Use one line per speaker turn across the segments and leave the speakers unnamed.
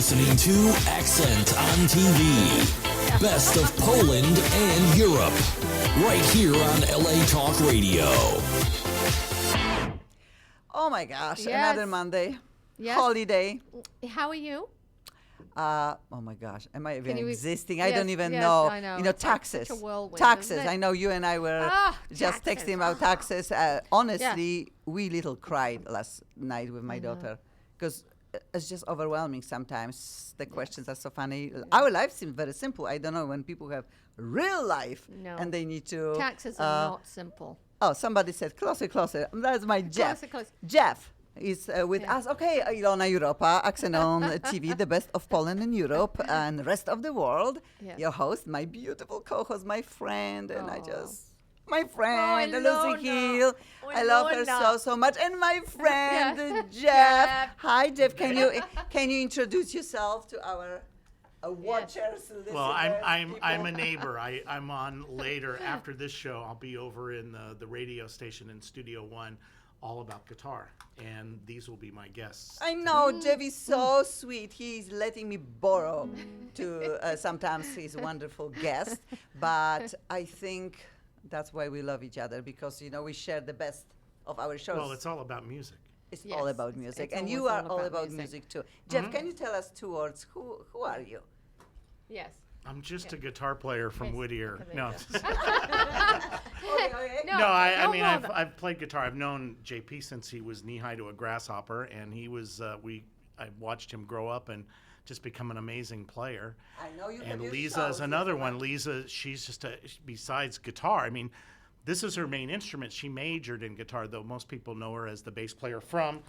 listening to Accent on TV. Best of Poland and Europe. Right here on LA Talk Radio.
Oh my gosh,
Yes.
another Monday.
Yes.
Holiday.
How are you?
Oh my gosh, am I even
you-
existing? I
yes,
don't even
yes,
know.
I know.
You know,
It's like
taxes.
such a whirlwind,
Taxes.
isn't it?
I know you and I were just
taxes.
texting about taxes. Honestly, we little cried last night with my daughter because it's just overwhelming sometimes. The questions are so funny. Our life seems very simple. I don't know when people have real life
No.
and they need to.
Taxes are not simple.
Oh, somebody said closer, closer. That's my Jeff.
Closer, closer.
Jeff is with us. Okay, Ilona Europa, Accent on TV, the best of Poland and Europe and the rest of the world.
Yes.
Your host, my beautiful co-host, my friend, and I
Oh.
just. My friend,
Ilona.
Lucy Hill. I love her
Ilona.
so much. And my friend,
Yes.
Jeff.
Jeff.
Hi, Jeff. Can you introduce yourself to our watchers?
Well,
listeners,
I'm a
people?
neighbor. I'm on later after this show. I'll be over in the radio station in Studio One, all about guitar, and these will be my guests.
I know, Jeff is so sweet. He's letting me borrow to sometimes he's a wonderful guest, but I think that's why we love each other because, you know, we share the best of our shows.
Well, it's all about music.
It's
Yes,
all about
it's-
music,
it's
and you
always
are
all
all
about
about
music.
music too. Jeff, can you tell us 2 words? Who are you?
Yes.
I'm just a guitar player from
Okay,
Whittier.
okay,
No,
Okay.
no. I mean,
no,
I've played guitar. I've known JP since he was knee high to a grasshopper, and he was I watched him grow up and just become an amazing player.
I know you have
And
your
Lisa is
shows,
another
yes,
one.
right?
Lisa, she's just besides guitar. I mean, this is her main instrument. She majored in guitar, though most people know her as the bass player from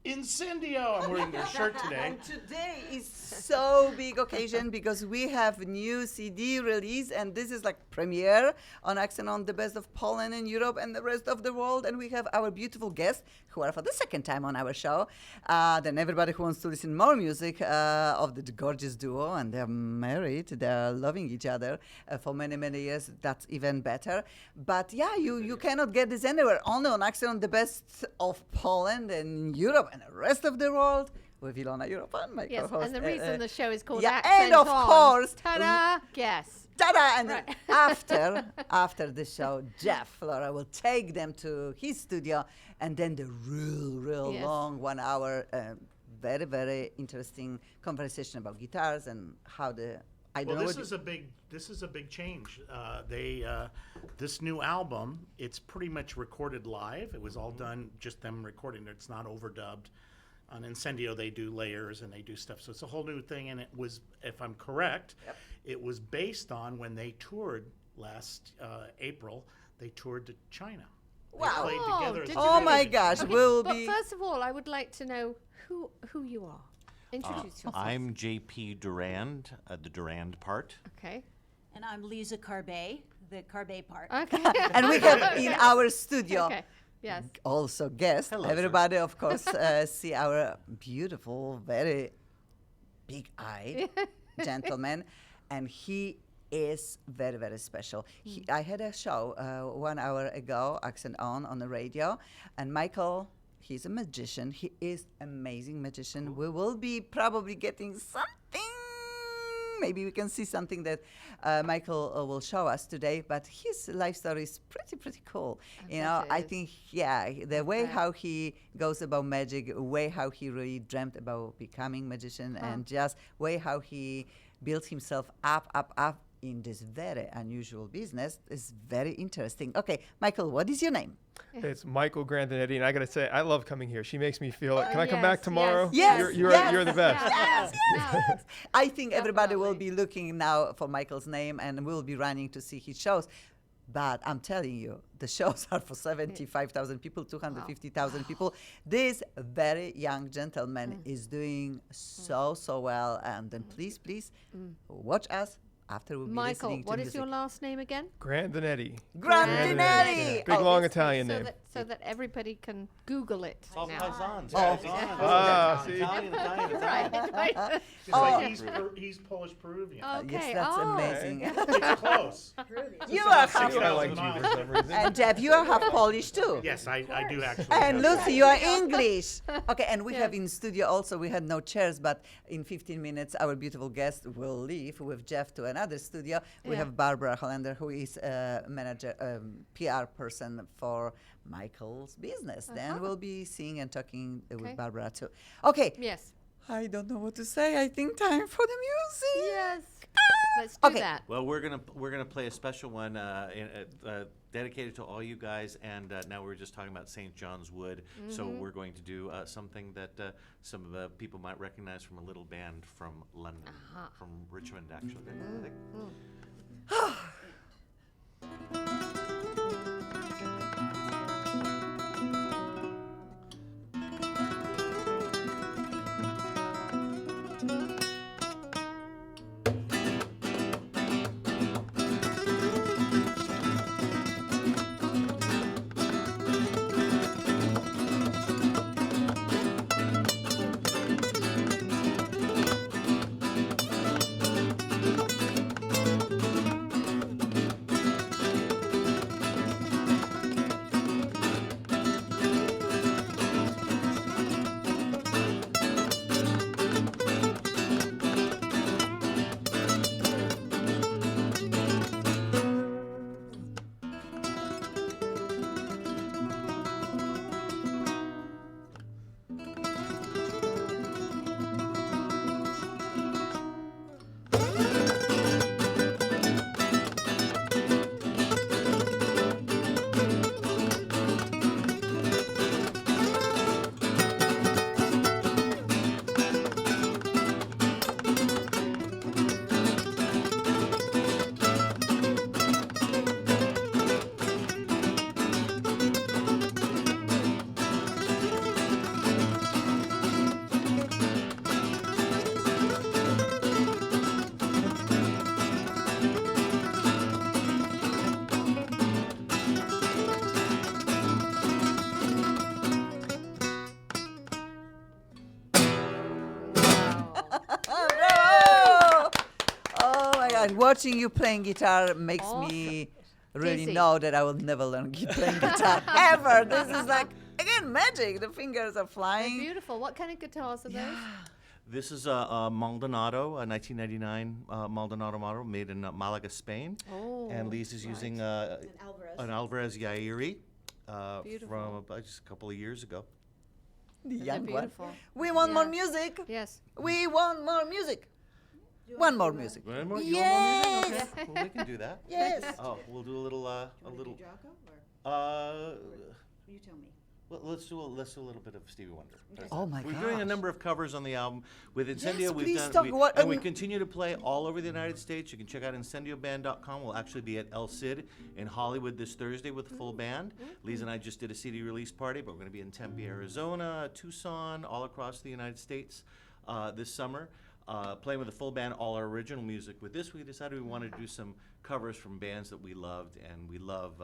Incendio. I'm wearing their shirt today.
And today is so big occasion because we have new CD release and this is like premiere on Accent on the best of Poland and Europe and the rest of the world. And we have our beautiful guests who are for the second time on our show. Then everybody who wants to listen more music of the gorgeous duo, and they're married, they're loving each other for many, many years. That's even better. But yeah, you cannot get this anywhere. Only on Accent on the best of Poland and Europe and the rest of the world with Ilona Europa, my
Yes,
co-host.
and the reason the show is called
yeah,
Accent
and of
On.
course,
Ta-da! Yes.
ta-da! And
Right.
after the show, Jeff Flora will take them to his studio, and then the real
Yes.
long 1 hour, very, very interesting conversation about guitars and how the I don't
Well,
know.
this
what
is a big change. This new album, it's pretty much recorded live. It was all done just them recording. It's not overdubbed. On Incendio, they do layers and they do stuff. So it's a whole new thing. And it was, if I'm correct, it was based on when they toured last April. They toured to China.
Wow.
They played together. as
did
a
you
Oh my
band.
gosh,
Okay,
we'll
but
be.
first of all, I would like to know who you are. Introduce yourself.
I'm JP Durand, the Durand part.
Okay.
And I'm Lisa Carbet, the Carbet part.
Okay.
And we have in our studio
Okay. Yes.
also guests.
Hello, sir.
Everybody, of course, see our beautiful, very big-eyed gentleman, and he is very, very special. I had a show 1 hour ago, Accent on the radio, and Michael, he's a magician. He is amazing magician. We will be probably getting something. Maybe we can see something that Michael will show us today. But his life story is pretty cool. You know,
bet it
I
is.
think, yeah, the way
Okay.
how he goes about magic, way how he really dreamt about becoming magician, and just way how he built himself up in this very unusual business is very interesting. Okay, Michael, what is your name?
It's Michael Grandinetti, and I gotta say, I love coming here. She makes me feel it. Can I come
yes,
back tomorrow?
yes,
You're,
yes,
you're the best.
Yes. I think everybody will
Definitely.
be looking now for Michael's name and will be running to see his shows. But I'm telling you, the shows are for 75,000 people, 250,000 people. This very young gentleman is doing so well. And then please watch us after we'll be
Michael,
listening to
what is
music.
your last name again?
Grandinetti.
Grandinetti!
Big
Oh,
long
So
Italian name.
that everybody can Google it
All
now.
Paisans.
Oh.
Ah, see?
Right.
Just like he's Polish Peruvian.
Okay.
Yes, that's
oh.
amazing.
It's close.
You are half,
I like you for some reason.
and Jeff, you are half Polish too.
Yes, I do actually.
And
have-
Lucy, you are English. Okay, and we have in studio also, we had no chairs, but in 15 minutes, our beautiful guest will leave with Jeff to another studio. We
Yeah.
have Barbara Hollander, who is a manager, PR person for Michael's business. Then we'll be seeing and talking
Okay.
with Barbara too. Okay,
Yes.
I don't know what to say. I think time for the music.
Yes. Let's do
Okay.
that.
Well, we're gonna play a special one dedicated to all you guys, and now we're just talking about St. John's Wood, so we're going to do something that some of the people might recognize from a little band from London, from Richmond, actually. I think.
Bravo! Oh my God, watching you playing guitar makes me really
Dizzy.
know that I will never learn playing guitar ever. This is like, again, magic. The fingers are
They're
flying.
beautiful. What kind of guitars are those?
This is a Maldonado, a 1999 Maldonado model made in Malaga, Spain.
Oh,
And Lise is using an Alvarez Yairi from
Beautiful.
about just a couple of years ago.
The
They're
young one.
beautiful.
We want more
Yeah.
music.
Yes.
We want more music. One more music.
Want more-
Yes.
you want more music? Okay. Well, we can do that.
Yes.
Oh, we'll do a little.
Jocko, or you tell me.
Well, let's do a little bit of Stevie Wonder. That's
Oh
it.
my
We're doing a
gosh.
number of covers on the album with Incendio.
Yes,
we've
please
done,
talk
we,
what-
and we continue to play all over the United States. You can check out IncendioBand.com. We'll actually be at El Cid in Hollywood this Thursday with the full band. Lisa and I just did a CD release party, but we're going to be in Tempe, Arizona, Tucson, all across the United States this summer. Playing with a full band, all our original music. With this, we decided we wanted to do some covers from bands that we loved, and we love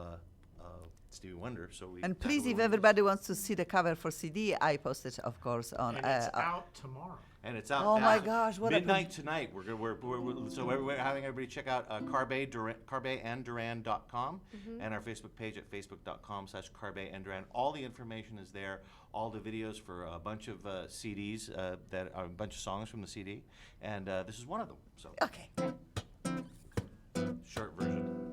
Stevie Wonder. So we
And
found a
please, if
little-
everybody wants to see the cover for CD, I posted, of course, on.
And it's out tomorrow.
And it's out.
Oh my
now.
gosh, what a
midnight tonight. We're having everybody check out carbeandduran.com and our Facebook page at facebook.com/carbeandduran. All the information is there. All the videos for a bunch of CDs that are a bunch of songs from the CD, and this is one of them. So
Okay.
short version.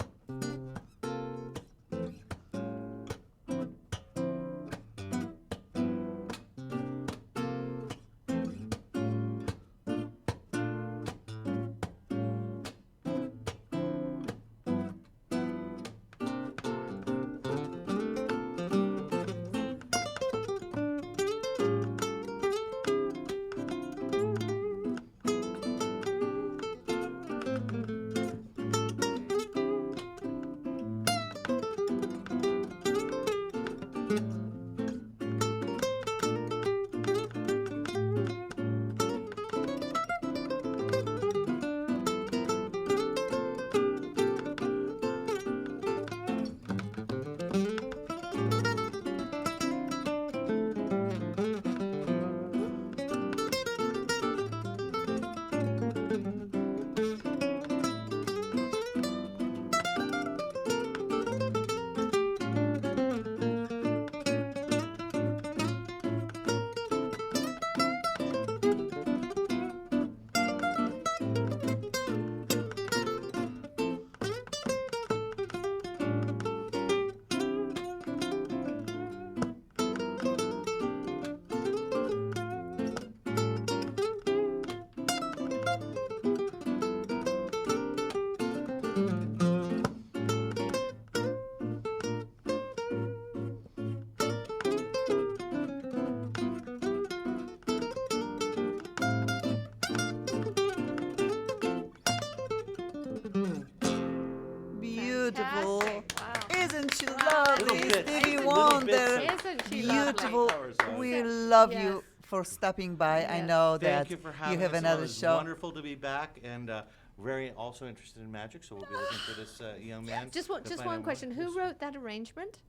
beautiful.
Fantastic. Wow.
Isn't she
Wow.
lovely?
Little bits.
Stevie
Little
Wonder.
bits
Isn't she
Beautiful.
lovely?
We
So-
love
yes.
you for stopping by. I
Yes.
know that
Thank you for having
you have
us.
another
It's
show.
wonderful to be back, and very also interested in magic. So we'll be looking for this young man.
Just
to find
one
out
question.
more.
Who wrote that arrangement?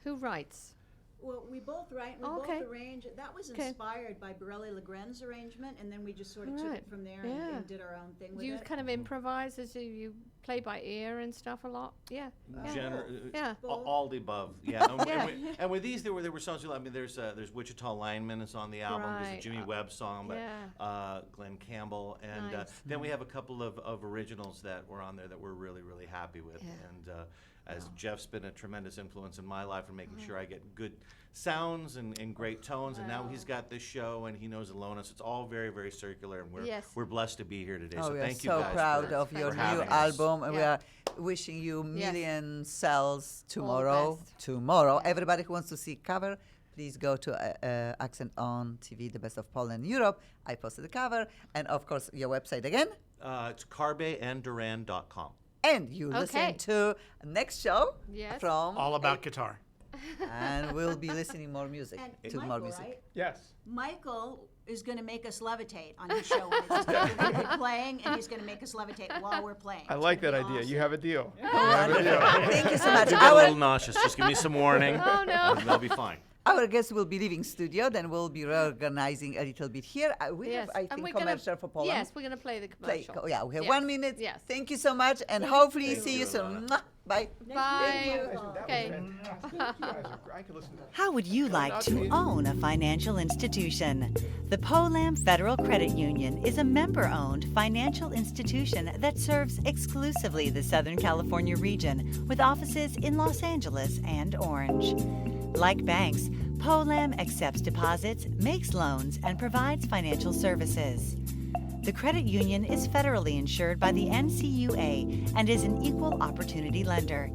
Who writes?
Well, we both write, we
Okay.
both arrange. That was
Okay.
inspired by Borelli Legren's arrangement, and then we just sort of took
Right.
it from there
Yeah.
and did our own thing
Do
with
you
it.
kind of improvise as you play by ear and stuff a lot? Yeah. Yeah.
All the above, yeah. And,
Yeah.
and with these, there were songs. I mean, there's Wichita Lineman is on the album. There's a
Right.
Jimmy Webb song, but
Yeah.
Glenn Campbell, and
Nice.
then we have a couple of originals that were on there that we're really happy with.
Yeah.
And as Jeff's been a tremendous influence in my life in making sure I get good sounds and great tones, and now he's got this show and he knows Alona, so it's all very circular, and
Yes.
we're blessed to be here today.
Oh,
so
we are
thank you
so
guys
proud
for,
of your
for
new
having us.
album, and we
Yeah.
are wishing you
Yes.
million sales tomorrow. Tomorrow, everybody who wants to see cover, please go to Accent on TV, the best of Poland and Europe. I posted the cover, and of course your website again.
It's carbeandduran.com.
And you listen
Okay.
to next show
Yes.
from,
All about guitar.
and we'll be listening more music
And
to more
Michael,
music.
right?
Yes.
Michael is going to make us levitate on his show. He's going to be playing, and he's going to make us levitate while we're playing.
I
It's
like
gonna
that
be
idea.
awesome.
You have a deal.
Thank you so much.
I get a little nauseous. Just give me some warning.
Oh, no.
and I'll be fine.
Our guests will be leaving studio, then we'll be reorganizing a little bit here. We
Yes.
have, I
And
think,
we're gonna-
commercial for Poland.
Yes, we're going to play the
Play,
commercial.
yeah, we have
Yes.
1 minute.
Yes.
Thank you so much, and hopefully
Thank
see
you,
you soon.
Ilona.
Mwah. Bye.
Bye.
Okay.
Okay.
I could listen to that.
How would you like
Not
to
me.
own a financial institution? The POLAM Federal Credit Union is a member-owned financial institution that serves exclusively the Southern California region with offices in Los Angeles and Orange. Like banks, POLAM accepts deposits, makes loans, and provides financial services. The credit union is federally insured by the NCUA and is an equal opportunity lender.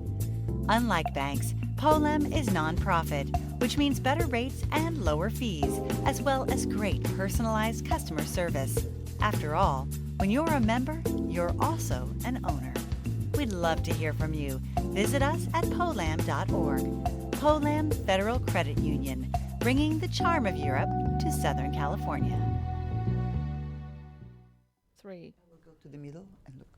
Unlike banks, POLAM is nonprofit, which means better rates and lower fees, as well as great personalized customer service. After all, when you're a member, you're also an owner. We'd love to hear from you. Visit us at polam.org. POLAM Federal Credit Union, bringing the charm of Europe to Southern California.
3.
We'll go to the middle and look.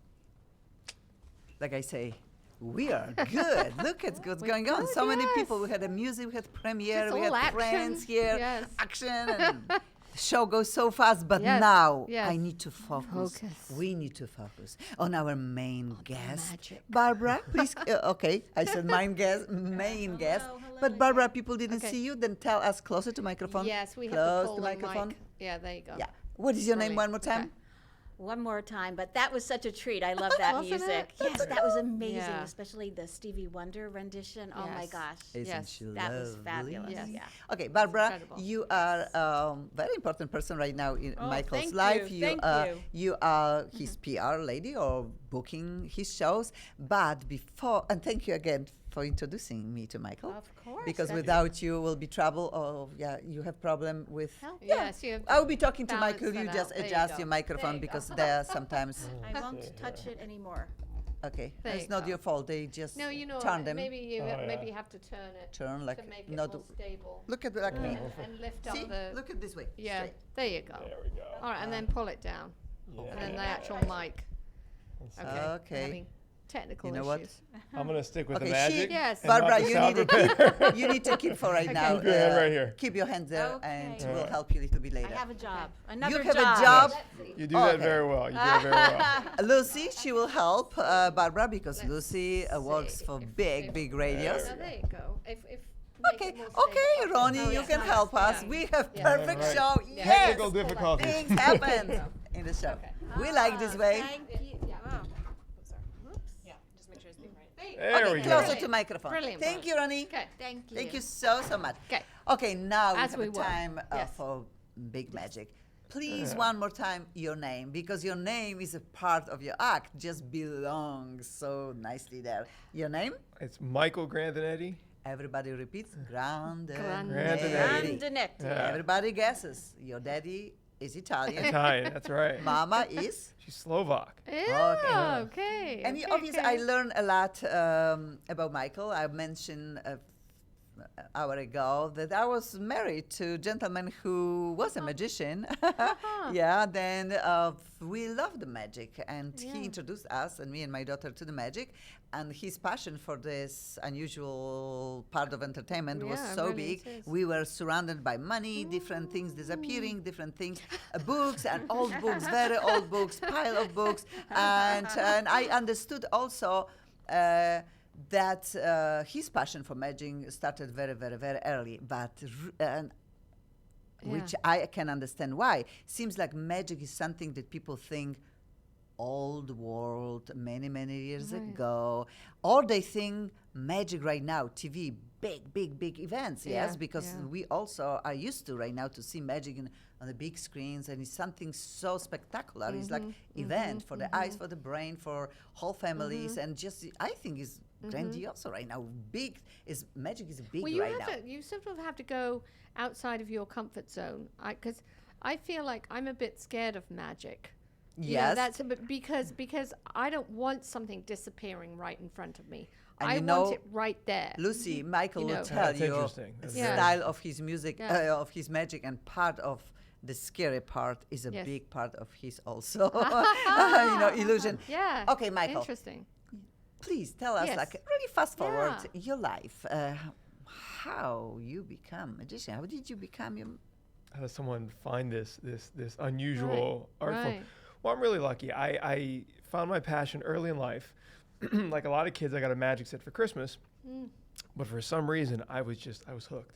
Like I say, we are good. Look at what's going on. So many people. We had a music, we had premiere,
It's
we had
all action.
friends here,
Yes.
action, and the show goes so fast. But
Yes,
now
yes.
I need to focus. We need to focus on our main guest,
magic.
Barbara. Please, okay, I said main guest, But Barbara, people didn't
Okay.
see you. Then tell us closer to microphone.
Yes, we have
close
the
to
Poland
microphone.
mic. Yeah, there you go.
Yeah. What is your name?
Brilliant.
One more time.
Okay.
One more time, but that was such a treat. I love that
Wasn't
music.
it?
Yes, that was amazing,
Yeah.
especially the Stevie Wonder rendition. Oh my
Yes.
gosh.
Isn't
Yes,
she
that was
lovely?
fabulous.
Yes.
Yeah.
Okay, Barbara,
incredible.
you are a very important person right now in
Oh,
Michael's
thank
life.
you, thank you.
You are his PR lady or booking his shows. But before, and thank you again for introducing me to Michael.
Of course.
Because
that's-
without you, will be trouble. Oh, yeah, you have problem with.
Help.
Yeah.
Yes, you have
I will be talking to
balance
Michael.
that
You
out.
just
There you
adjust
go.
your
There
microphone
you
because
go.
there are sometimes.
I won't touch it anymore.
Okay,
There
it's
you
not
go.
your fault. They just
No, you know,
turn them.
maybe you
Oh,
maybe
yeah.
have to turn it
Turn like
to make it
not.
more stable.
Look at like me.
And lift
See,
up the
look at this way.
yeah.
straight.
There you go.
There we go.
All right, and then pull it down, and then the actual mic. Okay. we're
Okay.
having technical
You know what?
issues.
I'm gonna stick with
Okay,
the magic.
Yes.
and not
Barbara,
the
you
sound
need to
repair.
keep, you need to keep for right
Okay.
now.
Keep your hand right here.
Keep your hand there, and
Okay.
we'll
Alright.
help you a little bit
I
later.
have a job.
You
Another
have
job.
a job.
You do that
Okay.
very well. You do that very well.
Lucy, she will help Barbara because Lucy works
see
for
if-
big,
if-
big radios.
Now, there you go. If make
Okay,
it more
okay,
stable.
Ronnie,
Oh,
you
yeah.
can
Nice.
help us.
Yeah.
We have
Yeah.
perfect
Right.
show.
Yeah.
Yes,
Technical difficulties.
things happen in the show.
Okay.
We like this way.
Thank you.
Yeah.
There we
Okay,
go.
closer
Brilliant.
to microphone.
Brilliant,
Thank you, Ronnie.
Okay.
Thank you.
Thank you so much.
Okay.
Okay, now
As
we
we
have
were.
time
Yes.
for big magic. Please, one more time, your name, because your name is a part of your act, just belongs so nicely there. Your name?
It's Michael Grandinetti.
Everybody repeats.
Grandinetti.
Grandinetti.
Grandinetti.
Yeah.
Everybody guesses. Your daddy is Italian.
Italian, that's right.
Mama is.
She's Slovak.
Yeah, okay.
And
okay,
obviously,
okay.
I learned a lot about Michael. I mentioned an hour ago that I was married to a gentleman who was a magician. Yeah, then we loved the magic, and
Yeah.
he introduced us and me and my daughter to the magic. And his passion for this unusual part of entertainment was
Yeah,
so
really
big.
it is.
We were surrounded by money, different things disappearing, different things, books and old books, very old books, pile of books. And I understood also that his passion for magic started very, very, very early, but which I can understand why. Seems like magic is something that people think old world many, many years ago, or they think magic right now, TV, big events, yes,
Yeah,
because
yeah.
we also are used to right now to see magic on the big screens, and it's something so spectacular. It's like event for the eyes, for the brain, for whole families, and just I think it's grandiose right now. Big is magic is big
Well, you
right
have
now.
to, you sort of have to go outside of your comfort zone. Because I feel like I'm a bit scared of magic. You know,
Yes.
that's a bit because I don't want something disappearing right in front of me.
And
I
you
want
know,
it right there.
Lucy, Michael
You
will
know.
tell
That's
you
interesting.
the
That's
Yeah.
style of his music,
Yeah.
of his magic, and part of the scary part is a
Yes.
big part of his also, you know, illusion.
Yeah.
Okay, Michael,
Interesting.
please tell us,
Yes.
like, really fast forward
Yeah.
your life, how you become magician. How did you become your?
How does someone find this unusual art form?
right.
Well, I'm really lucky. I found my passion early in life. Like a lot of kids, I got a magic set for Christmas, but for some reason, I was hooked.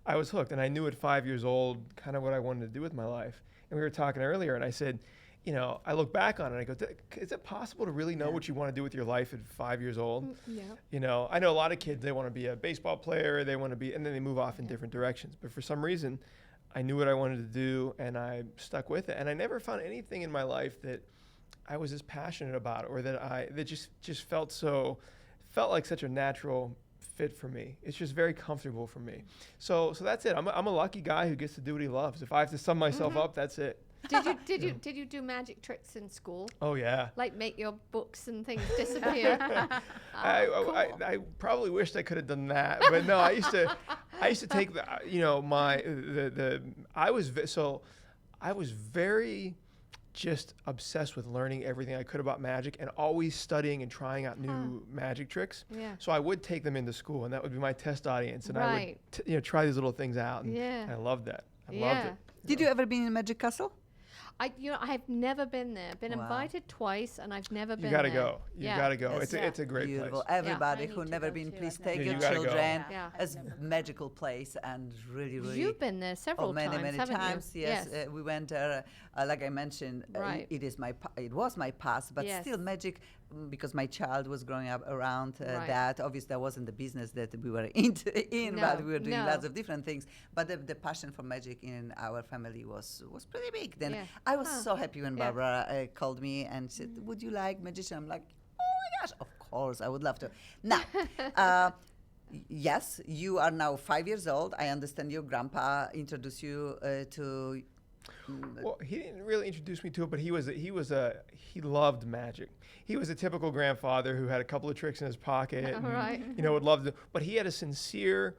I was hooked, and I knew at 5 years old kind of what I wanted to do with my life. And we were talking earlier, and I said, you know, I look back on it, and I go, is it possible to really know what you want to do with your life at 5 years old?
Yeah.
You know, I know a lot of kids, they want to be a baseball player, they want to be, and then they move off in different directions. But for some reason, I knew what I wanted to do, and I stuck with it. And I never found anything in my life that I was as passionate about, or that just felt like such a natural fit for me. It's just very comfortable for me. So that's it. I'm a lucky guy who gets to do what he loves. If I have to sum myself up, that's it.
Did you do magic tricks in school?
Oh yeah.
Like make your books and things disappear?
I probably wished I could have done that, but no, I used to take I was very just obsessed with learning everything I could about magic and always studying and trying out new magic tricks.
Yeah.
So I would take them into school, and that would be my test audience, and I
Right.
would try these little things out, and
Yeah.
I loved that. I loved
Yeah.
it.
Did you ever been in Magic Castle?
I've never been there. Been
Wow.
invited twice, and I've never
You
been
gotta
there.
go. You
Yeah.
gotta go.
Yes.
It's a great
Beautiful.
place.
Everybody
I
who
need to
never
go
been,
too.
please
I've
take
never
your
been. You gotta go.
children.
Yeah.
It's a magical place and really, really.
You've been there several
many,
times,
many
haven't you?
times. Yes, we went there. Like I mentioned,
Right.
it was my past, but
Yes.
still magic, because my child was growing up around
Right.
that. Obviously, that wasn't the business that we were in,
No,
but we were doing
no.
lots of different things. But the passion for magic in our family was pretty big. Then
Yeah.
I was so happy when
Yeah.
Barbara called me and said, "Would you like magician?" I'm like, "Oh my gosh, of course, I would love to." Now. Yes, you are now 5 years old. I understand your grandpa introduced you to.
Well, he didn't really introduce me to it, but he loved magic. He was a typical grandfather who had a couple of tricks in his pocket. and,
Right.
You know, would love to, but he had a sincere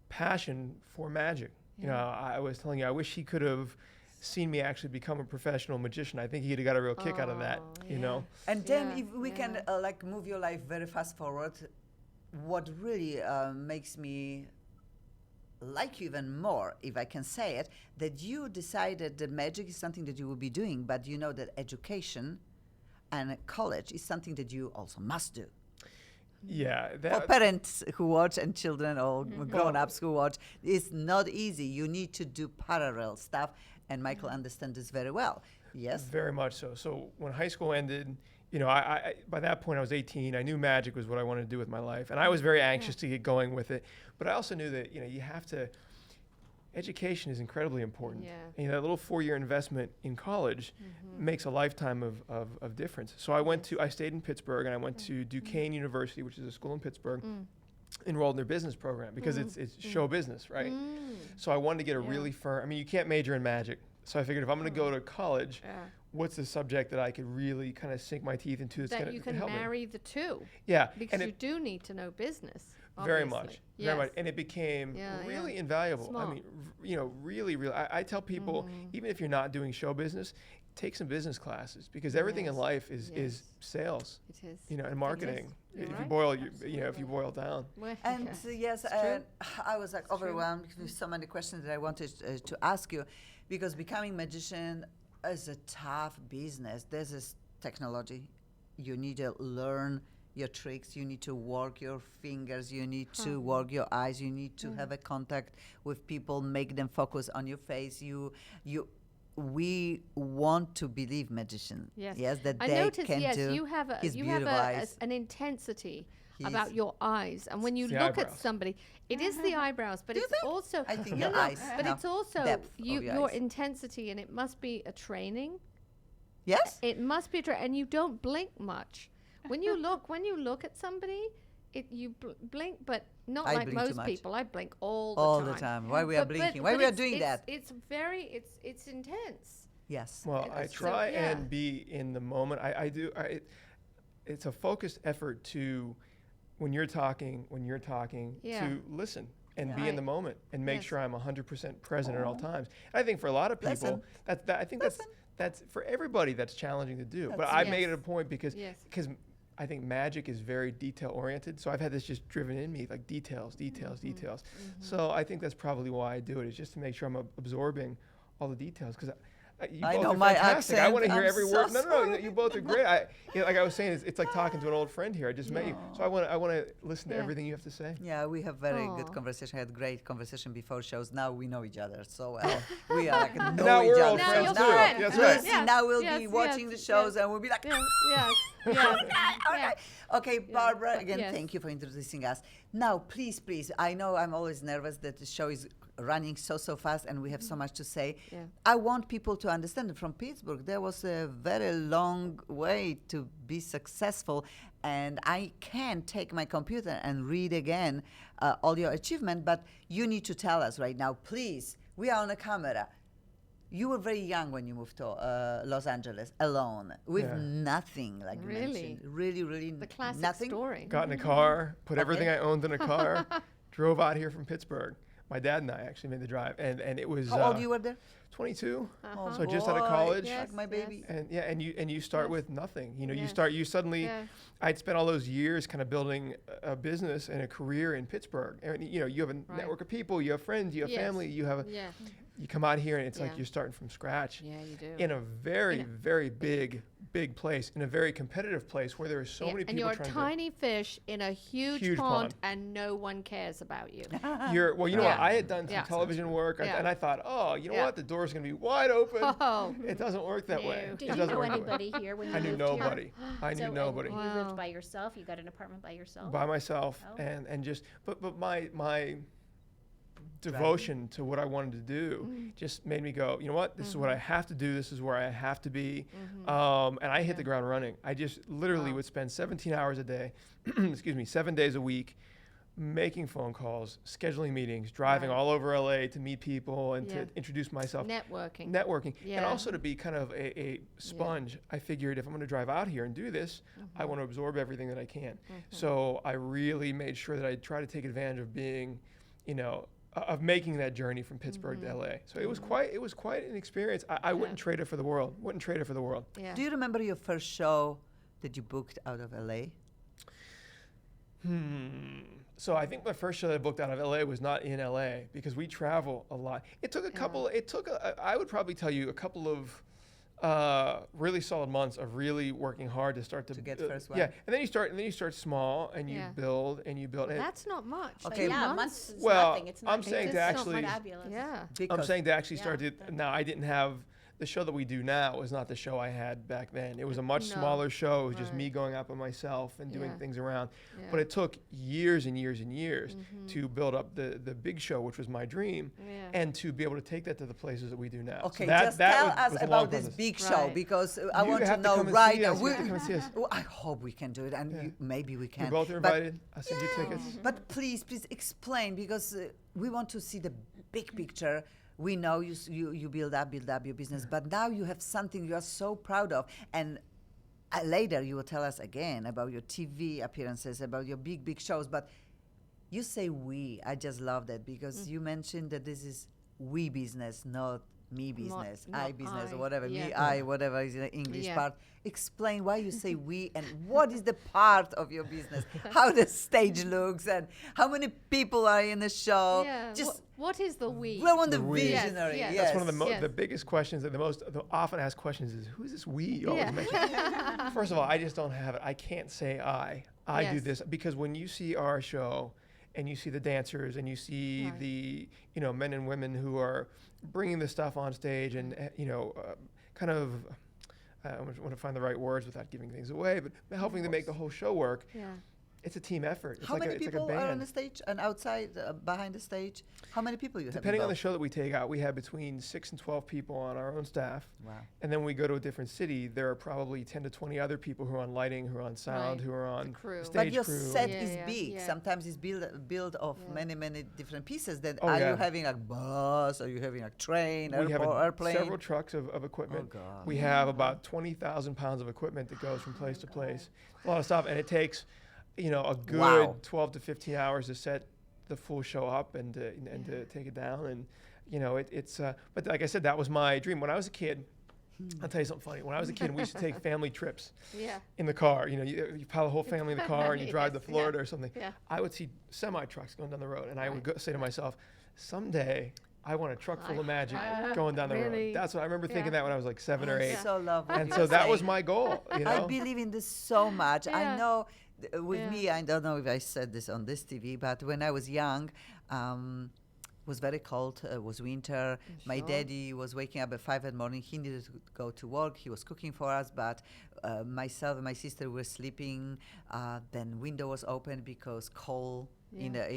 passion for magic. You know, I was telling you, I wish he could have seen me actually become a professional magician. I think he'd have got a real kick out of that.
Oh,
You know.
And then,
Yeah,
if we can
yeah.
like move your life very fast forward, what really makes me like you even more, if I can say it, that you decided that magic is something that you will be doing, but you know that education and college is something that you also must do.
Yeah.
For parents who watch and children or grown-ups who watch, it's not easy. You need to do parallel stuff, and Michael understands this very well. Yes.
Very much so. So when high school ended, you know, I by that point I was 18. I knew magic was what I wanted to do with my life, and I was very anxious to get going with it. But I also knew that, you know, you have to. Education is incredibly important.
Yeah.
And that little 4-year investment in college makes a lifetime of difference. So I stayed in Pittsburgh, and I went to Duquesne University, which is a school in Pittsburgh, enrolled in their business program because it's show business, right? So I wanted to get a really firm. I mean, you can't major in magic. So I figured if I'm going to go to college,
Yeah.
what's the subject that I could really kind of sink my teeth into that's
That
going
you
to
can
help me?
marry the two.
Yeah,
Because
and
you do need to know business.
very
obviously.
much, very much,
Yes.
and it became
Yeah,
really
yeah.
invaluable.
Smart.
I mean, really. I tell people, even if you're not doing show business, take some business classes because everything in
Yes.
life is
Yes.
sales,
It is.
and marketing.
You're
If you
right.
boil, if you boil down.
Well,
And
yes.
yes, I was like overwhelmed with so many questions that I wanted to ask you, because becoming magician is a tough business. There's this technology. You need to learn your tricks. You need to work your fingers. You need to work your eyes. You need to have a contact with people, make them focus on your face. We want to believe magician.
Yes.
that
I
they
noticed,
can
yes,
do
you have
his
you have
beautiful eyes.
an intensity
He's-
about your eyes, and when you
It's the
look at
eyebrows.
somebody, it is the eyebrows, but
Do you
it's
think?
also
I think
no,
your
no,
eyes,
but
no,
it's also
depth of your
your
eyes.
intensity, and it must be a training.
Yes.
It must be and you don't blink much. When you look at somebody, you blink, but not
I
like
blink too
most
much.
people. I blink all
the
time.
time. Why we are blinking? Why we are doing that?
It's very it's intense.
Yes.
Well, I
It's true.
try
yeah.
and be in the moment. I do. It's a focused effort to, when you're talking,
Yeah.
to listen and be
Right.
in the moment and make
Yes.
sure I'm 100% present at all times. I think for a lot of people,
Listen.
I think that's for everybody that's challenging to do. But
That's
I
Yes.
made it a point because
Yes.
I think magic is very detail oriented. So I've had this just driven in me, like details. So I think that's probably why I do it, is just to make sure I'm absorbing all the details. Because you
I
both
know
are
my
fantastic. I want to
accent.
hear
I'm
every
so
word. No,
sorry.
you both are great. Like I was saying, it's like talking to an old friend here. I just met you, so I want to listen to
Yeah.
everything you have to say.
Yeah, we have very good
Aw.
conversation. Had great conversation before shows. Now we know each other so well. We are like know
Now
each
we're
other.
old
Now
friends
you're
too.
friends.
That's
Yes.
right.
Lucy, now we'll be
Yes,
watching
yes,
the shows
yes.
and we'll be like,
Yes, yes.
okay. Okay, Barbara, again,
Yes.
thank you for introducing us. Now, please, I know I'm always nervous that the show is running so fast and we have so much to say.
Yeah.
I want people to understand that from Pittsburgh, there was a very long way to be successful, and I can take my computer and read again all your achievement, but you need to tell us right now, please. We are on a camera. You were very young when you moved to Los Angeles alone with
Yeah.
nothing, like you
Really?
mentioned. Really,
The classic
nothing.
story.
Got in a car, put
Okay.
everything I owned in a car, drove out here from Pittsburgh. My dad and I actually made the drive, and it was
How old you were there?
22,
Oh,
so just out of
boy,
college.
Yes,
like my
yes.
baby.
And you start
Yes.
with nothing. You
Yes.
you suddenly.
Yeah.
I'd spent all those years kind of building a business and a career in Pittsburgh, and you have a
Right.
network of people, you have friends, you have
Yes.
family, you have
Yeah.
you come out here and it's like
Yeah.
you're starting from scratch
Yeah, you do.
in a very very big place, in a very competitive place where there are so
Yeah,
many
and
people
you're a
trying
tiny fish in a huge,
Huge
pond,
pond.
and no one cares about you.
to. You're well, you know what?
Yeah.
I had done some
Yeah.
television work,
Yeah.
and I thought, oh, you know
Yeah.
what? The door's gonna be wide open.
Oh.
It doesn't work that way.
No.
It
Did you
doesn't
know
work that way.
anybody here when you
I knew
moved
nobody. I
here?
knew nobody.
You
Wow.
lived by yourself. You got an apartment by yourself.
By myself,
Oh.
and just but my devotion to what I wanted to do just made me go, you know what, this is what I have to do, this is where I have to be. And I hit the ground running. I just literally would spend 17 hours a day, 7 days a week, making phone calls, scheduling meetings, driving
Right.
all over LA to meet people and
Yeah.
to introduce myself.
Networking.
Networking, and
Yeah.
also to be kind of a sponge. I figured if I'm going to drive out here and do this, I want to absorb everything that I can. So I really made sure that I try to take advantage of being, of making that journey from Pittsburgh to LA. So it was quite an experience. I wouldn't trade it for the world.
Yeah.
Do you remember your first show that you booked out of LA?
So I think my first show that I booked out of LA was not in LA because we travel a lot. It took I would probably tell you a couple of really solid months of really working hard to start to
get first one.
Yeah, and then you start small and you
Yeah.
build and you build. And
That's not much.
But
Okay.
yeah, months is
Well,
nothing. It's not
I'm saying
It's
to
not
actually,
fabulous.
Yeah.
I'm
Because
saying to actually
Yeah,
start to. Now I didn't have. The show that we do now was not the show I had back then. It was a much
No.
smaller show. It was just
Right.
me going out by myself and doing
Yeah.
things around.
Yeah.
But it took years and years and years to build up the big show, which was my dream,
Yeah.
and to be able to take that to the places that we do now. So
Okay,
that,
just
that
tell
was
us
a long
about this
process.
big show
Right.
because I
You
want to
have to
know
come and
right
see
now.
us. You have to come and see us.
Well, I hope we can do it, and
Yeah.
maybe we can.
You both are
But-
invited. I'll send you tickets.
But please explain because we want to see the big picture. we know you build up your business, but now you have something you are so proud of. And later you will tell us again about your TV appearances, about your big shows. But you say we. I just love that because you mentioned that this is we business, not me business, I
not
business,
I,
or whatever,
yeah.
me, I, whatever is in the English
Yeah.
part. Explain why you say we and what is the part of your business, how the stage looks, and how many people are in the show.
Yeah.
Just
What is the we?
we want the
we.
Yes,
visionary.
yes.
Yes.
That's one of the
Yes.
the biggest questions and the often asked questions is, who is this we you always
Yeah.
mention? First of all, I just don't have it. I can't say I do
Yes.
this, because when you see our show and you see the dancers and you see
Right.
the men and women who are bringing the stuff on stage and kind of I want to find the right words without giving things away, but helping to make the whole show work.
Yeah.
It's a team effort. It's
How
like
many
it's like a
people are on
band.
the stage and outside, behind the stage? How many people you have?
Depending on the
involved?
show that we take out, we have between 6 and 12 people on our own staff.
Wow.
And then when we go to a different city, there are probably 10 to 20 other people who are on lighting, who are on sound,
Right.
who are on
crew.
stage
But your
crew.
set
Yeah,
is
yeah,
big.
yeah.
Sometimes it's built of
Yeah.
many different pieces. Then
Oh,
are
yeah.
you having a bus? Are you having a train,
We have
airport, airplane?
several trucks of equipment.
Oh, God.
We have about 20,000 pounds of equipment that goes from place to place. A lot of stuff, and it takes, a good
Wow.
12 to 15 hours to set the full show up and to take it down. And it's. But like I said, that was my dream when I was a kid. I'll tell you something funny. When I was a kid, we used to take family trips
Yeah.
in the car. You pile the whole family in the car and you drive to
Yes, yeah.
Florida or something.
Yeah.
I would see semi trucks going down the road, and I would
Right.
say to myself, someday I want a truck full of magic
I-
going down the
really-
road. That's what I remember thinking
yeah.
that when I was like 7 or
I
8.
so love what
And
you
so
are
that was
saying.
my goal.
I believe in this so much. I
Yeah.
know with
Yeah.
me, I don't know if I said this on this TV, but when I was young, was very cold, was winter. My
Sure.
daddy was waking up at 5 in the morning. He needed to go to work. He was cooking for us, but myself and my sister were sleeping. Then window was open because coal in a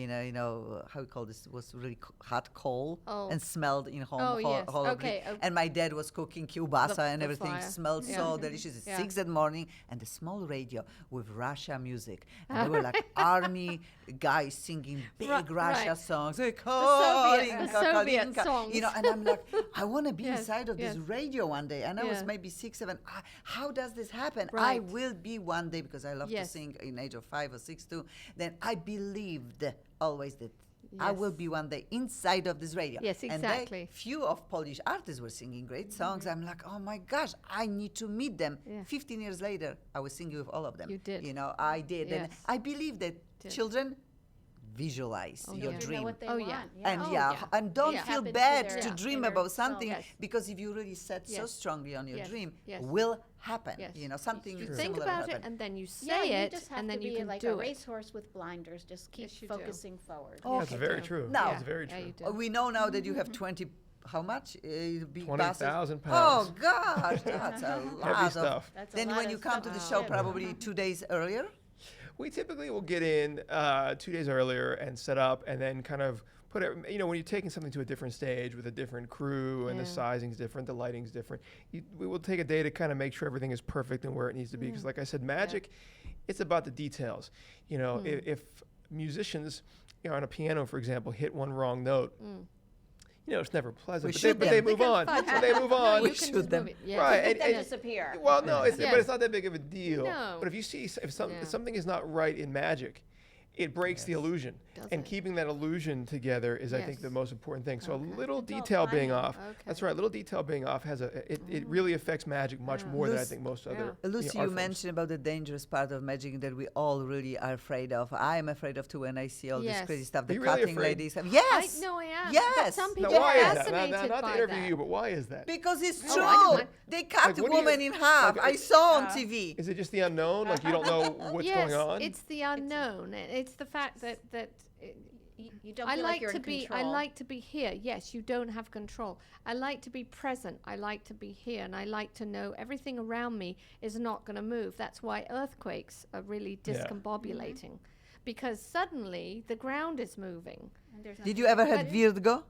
how we call this was really hot coal
Oh.
and smelled in home
Oh, yes.
horribly.
Okay, okay.
And my dad was cooking kielbasa and
the
everything
fire.
smelled
Yeah.
so delicious. It's
Yeah.
6 in the morning and a small radio with Russia music. And they were like army guys singing big Russia
right.
songs.
The Soviet
Kalinka,
songs.
and I'm like, I want to be
Yes,
inside of this
yes.
radio one day. And I was
Yeah.
maybe 6, 7. How does this happen? I
Right.
will be one day because I love to
Yes.
sing in age of 5 or 6 too. Then I believed always that I will
Yes.
be one day inside of this radio.
Yes,
And
exactly.
few of Polish artists were singing great songs. I'm like, oh my gosh, I need to meet them.
Yeah.
15 years later, I was singing with all of them.
You did.
I did. And
Yes.
I believe that
Did.
children visualize
Oh,
your
yeah.
dream.
Know what they
Oh,
want.
yeah.
And
Oh,
yeah,
yeah.
and don't
Yeah.
feel
Tap into
bad
their
to dream
inner
about something
Yes.
because if you really set so
Yes.
strongly on your
Yes.
dream,
Yes.
will happen.
Yes.
Something
You
similar
think
will
about it
happen.
and then you say
Yeah, you
it
just have
and
to
then you
be
can
like
do
a
it.
racehorse with blinders. Just keep
Yes, you do.
focusing forward.
Oh,
That's
okay.
very true.
Now-
That's very
Yeah,
true.
you do.
We know now that you have 20. How much? Big
20,000
buses? Oh
pounds.
gosh, that's a lot
Heavy
of
stuff.
That's a
Then
lot
when
of
you come to
stuff
the
to
show,
ship.
probably 2 days earlier.
We typically will get in 2 days earlier and set up, and then kind of put it. When you're taking something to a different stage with a different crew and the
Yeah.
sizing's different, the lighting's different. We will take a day to kind of make sure everything is perfect and where it needs to be. Because, like I said, magic, it's about the details. If musicians, on a piano, for example, hit one wrong note. It's never pleasant,
We
but
shoot
they
them.
move on.
Fudge
So
it.
they move
No,
on.
you
We
can
shoot
just
them.
move it. Yes.
Right.
Let them
and-
disappear.
Well, no, but
Yes.
it's not that big of a deal.
No.
But if you see if
Yeah.
something is not right in magic, it breaks the illusion.
Does
And
it?
keeping that illusion together is, I think, the
Yes.
most important thing. So
Okay.
a little
It's all
detail being
timing.
off. That's
Okay.
right. Little detail being off it really affects magic much more than I
Lucy-
think most
Yeah.
other.
Lucy,
art
you
forms.
mentioned about the dangerous part of magic that we all really are afraid of. I am afraid of too when I see all this
Yes.
crazy stuff. The
Are you really
cutting
afraid?
ladies. Yes.
I am.
Yes.
But some
Now,
people
why
are
is that?
fascinated
Not
by
to interview
that.
you, but why is that?
Because it's
Oh,
true.
I don't mind.
They cut
Like,
a
what do you-
woman in half.
like,
I saw on TV.
Is it just the unknown? Like you don't know what's
yes,
going on?
it's the unknown. It's the fact that
You don't
I
feel
like
like you're
to
in
be.
control.
I like to be here. Yes, you don't have control. I like to be present. I like to be here, and I like to know everything around me is not going to move. That's why earthquakes are really
Yeah.
discombobulating, because suddenly the ground is moving.
And there's
Did you ever
But
had
it-
Virgo?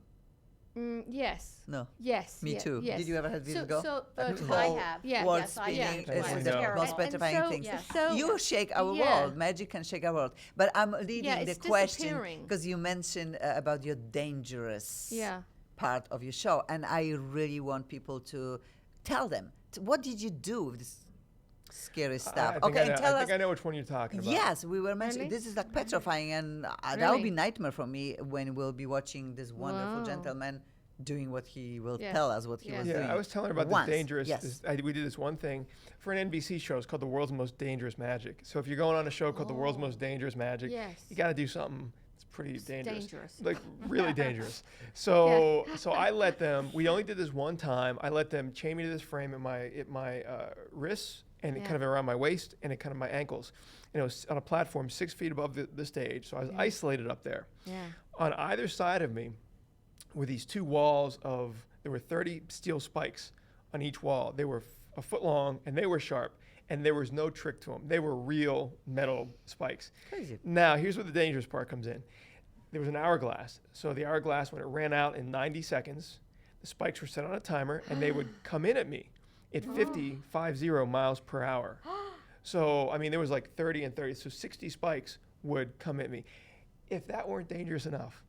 Yes.
No.
Yes.
Me
ye-
too.
Yes.
Did you ever have Virgo?
So
That
vertigo.
I
whole
have.
Yeah.
world
Yes, I
spinning
have.
is
Yes, I
the
know.
most
And
petrifying
so-
thing.
Yes.
so
You shake our
yeah.
world. Magic can shake our world. But I'm leading the
it's
question
disappearing.
because you mentioned about your dangerous
Yeah.
part of your show, and I really want people to tell them what did you do with this scary stuff.
I think I know,
tell
I
us.
think I know which one you're talking about.
Yes, we were mentioning
Really?
this is like petrifying, and that
Really?
would be nightmare for me when we'll be watching this wonderful
Wow.
gentleman doing what he will
Yes.
tell us what he
Yes.
was
Yeah,
doing.
I was telling her about
once.
this dangerous.
Yes.
We did this one thing for an NBC show. It's called The World's Most Dangerous Magic. So if you're going on a show called The World's Most Dangerous Magic,
Yes.
you got to do something that's pretty dangerous.
dangerous.
Like really dangerous. So I let them. We only did this one time. I let them chain me to this frame at my wrists and
Yeah.
kind of around my waist and at kind of my ankles. And it was on a platform 6 feet above the stage. So I was isolated up there.
Yeah.
On either side of me were these two walls of, there were 30 steel spikes on each wall. They were a foot long and they were sharp, and there was no trick to them. They were real metal spikes.
Crazy.
Now, here's where the dangerous part comes in. There was an hourglass. So the hourglass, when it ran out in 90 seconds, the spikes were set on a timer and they would come in at me at 50 miles per hour. So, I mean, there was like 30 and 30. So 60 spikes would come at me. If that weren't dangerous enough,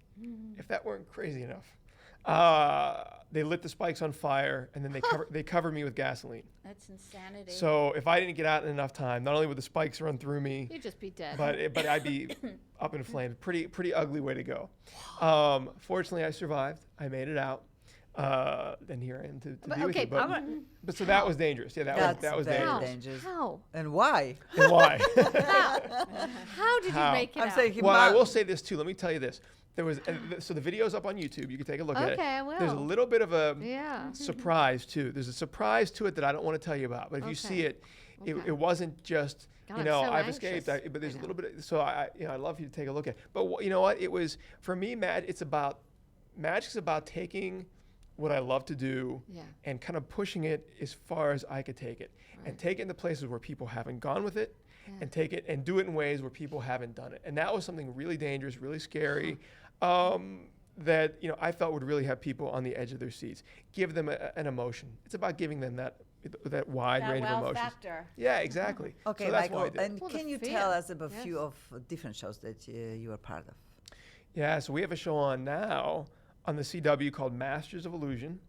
if that weren't crazy enough, they lit the spikes on fire and then they covered me with gasoline.
That's insanity.
So if I didn't get out in enough time, not only would the spikes run through me,
You'd just be dead.
but I'd be up in flames. Pretty ugly way to go. Fortunately, I survived. I made it out. And here I am to
But
be with
okay,
you. But,
I want-
but so that was dangerous. Yeah,
That's
that was
very
dangerous.
dangerous.
How?
And why?
And why?
How did
How?
you make it
I'm
out?
saying he
Well, I
mu-
will say this too. Let me tell you this. There was so the video's up on YouTube. You can take a look at it.
Okay, I
There's a
will.
little bit of a
Yeah.
surprise too. There's a surprise to it that I don't want to tell you about. But if you see
Okay.
it,
Okay.
it wasn't just
God,
you
I'm
know
so
I've escaped.
anxious
But there's a
right
little bit. So I'd love for you to take a look at. It. But you know what? It was for me. Magic's about taking what I love to do
Yeah.
and kind of pushing it as far as I could take it, and take it into places where people haven't gone with it, and take it and do it in ways where people haven't done it. And that was something really dangerous, really scary, that I felt would really have people on the edge of their seats. Give them an emotion. It's about giving them that wide
That
range
wow
of emotions.
factor.
Yeah, exactly.
Okay,
So that's
Michael,
what I did.
and
Well,
can
the
you
fear.
tell us about a
Yes.
few of different shows that you are part of?
Yeah, so we have a show on now on the CW called Masters of Illusion.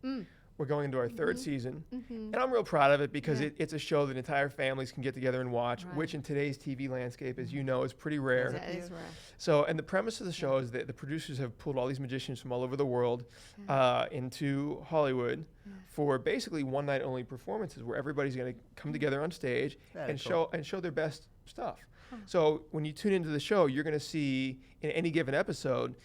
We're going into our third season, and I'm real proud of it because it's a show that entire families can get together and watch,
Right.
which in today's TV landscape, as you know, is pretty rare.
That is rare.
So, and the premise of the show is that the producers have pulled all these magicians from all over the world into Hollywood for basically one night only performances where everybody's going to come together on stage
Very
and
cool.
show their best stuff. So when you tune into the show, you're going to see in any given episode,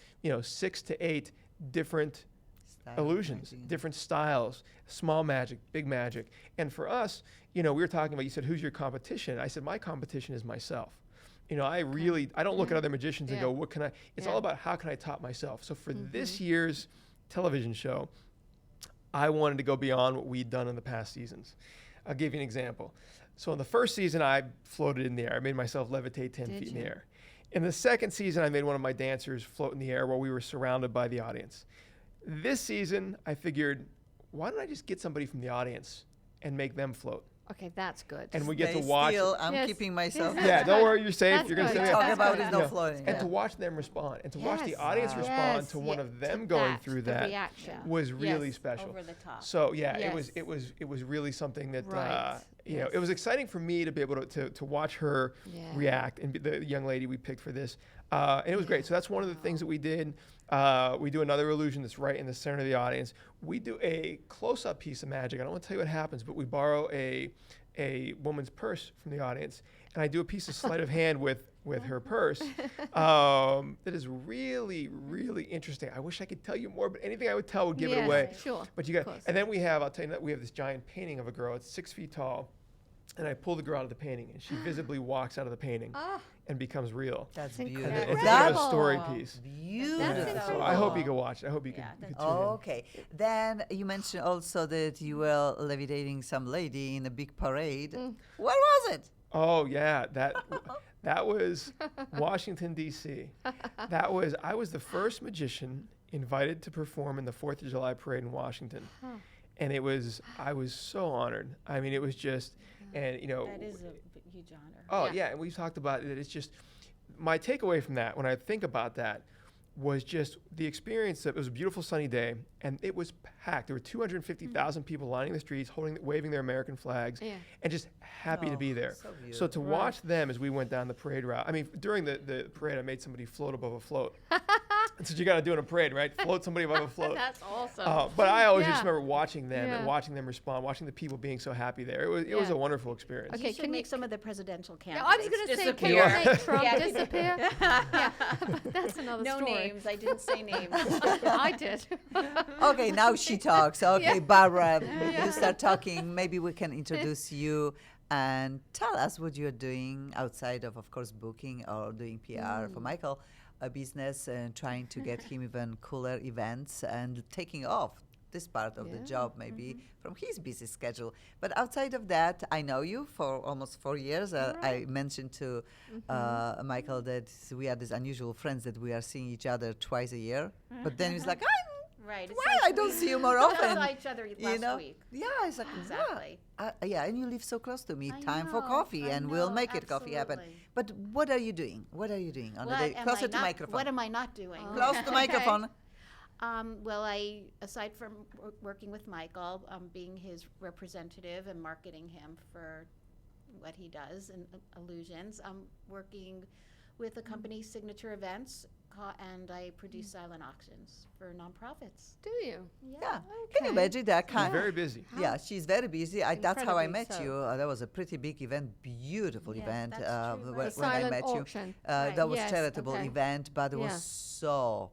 6 to 8 different
Style,
illusions,
magic.
different styles, small magic, big magic. And for us, we were talking about, you said, who's your competition? I said, my competition is myself. I don't look at other magicians and
Yeah.
go, what can I, it's all
Yeah.
about how can I top myself? So for this year's television show, I wanted to go beyond what we'd done in the past seasons. I'll give you an example. So in the first season, I floated in the air. I made myself levitate 10
Did
feet in the
you?
air. In the second season, I made one of my dancers float in the air while we were surrounded by the audience. This season, I figured, why don't I just get somebody from the audience and make them float?
Okay, that's good.
And we get
Stay
to watch.
still, I'm
Yes.
keeping myself.
Yeah, don't worry, you're safe.
That's
You're gonna
good.
stay.
Talk
That's
about
good.
is no
Yeah.
floating.
And
yeah.
to watch them respond and to watch the
Yes.
audience
Wow.
respond
Yes,
to one
yeah,
of them
to
going
that,
through
the
that
reaction.
was really
Yes.
special.
Over the top.
So yeah,
Yes.
it was really something that
Right.
it was exciting for me to be able to watch her
Yeah.
react and be the young lady we picked for this, and it was great. So that's one of the things that we did. We do another illusion that's right in the center of the audience. We do a close-up piece of magic. I don't want to tell you what happens, but we borrow a woman's purse from the audience, and I do a piece of sleight of hand with her purse that is really, really interesting. I wish I could tell you more, but anything I would tell would give it
Yes,
away.
sure,
But you got,
of course.
and then I'll tell you that we have this giant painting of a girl. It's 6 feet tall, and I pull the girl out of the painting, and she visibly walks out of the painting and becomes real.
That's
It's
beautiful.
And it's a
incredible.
bit of a story piece.
Beautiful.
That's
So I hope you can watch it. I hope you
Yeah,
can tune in.
Okay. Then you mentioned also that you were levitating some lady in a big parade. What was it?
Oh yeah, that was Washington D.C. I was the first magician invited to perform in the 4th of July parade in Washington, and I was so honored. I mean, it was just, and
That is a huge honor.
oh
Yeah.
yeah, and we talked about it. It's just my takeaway from that when I think about that was just the experience. It was a beautiful sunny day, and it was packed. There were 250,000 people lining the streets, waving their American flags,
Yeah.
and just happy to be there.
so
So to watch them as we went down the parade route, I mean, during the parade, I made somebody float above a float. That's what you got to do in a parade, right? Float somebody above a float.
That's awesome.
But I always
Yeah.
just remember watching them and
Yeah.
watching them respond, watching the people being so happy there. It was
Yeah.
a wonderful experience.
Okay,
You should
can
make
you-
some of the presidential
Yeah,
candidates
I was going to say, can
disappear.
you make Trump
Yeah.
disappear? Yeah, but that's another
No
story.
names. I didn't say names.
I did.
Okay, now she talks. Okay, Barbara, you start talking. Maybe we can introduce you and tell us what you're doing outside of course, booking or doing PR for Michael, a business, and trying to get him even cooler events and taking off this part of the
Yeah.
job maybe from his busy schedule. But outside of that, I know you for almost 4 years. I mentioned to Michael that we are these unusual friends that we are seeing each other twice a year. But then he's like,
Right. It's
why
like
I don't
we
see you more often?
saw each other
you
last
know?
week.
Yeah, it's like,
Exactly.
yeah, and you live so close to me.
I
Time for
know,
coffee,
I
and we'll
know,
make it coffee happen.
absolutely.
But what are you doing? What are you doing on the
What
day?
am
Closer
I
to
not-
microphone.
What am I not doing?
Close to microphone.
Well, aside from working with Michael, being his representative and marketing him for what he does in Illusions, I'm working with a company, Signature Events, and I produce silent auctions for nonprofits.
Do you?
Yeah. Can you imagine that
She's
kind?
very busy.
Yeah, she's very busy. That's how I
Incredibly
met
so.
you. That was a pretty big event, beautiful
Yeah,
event.
that's true,
When
right.
The
I
silent
met
auction.
you,
Right.
that was
Yes,
charitable
okay.
event, but it
Yeah.
was so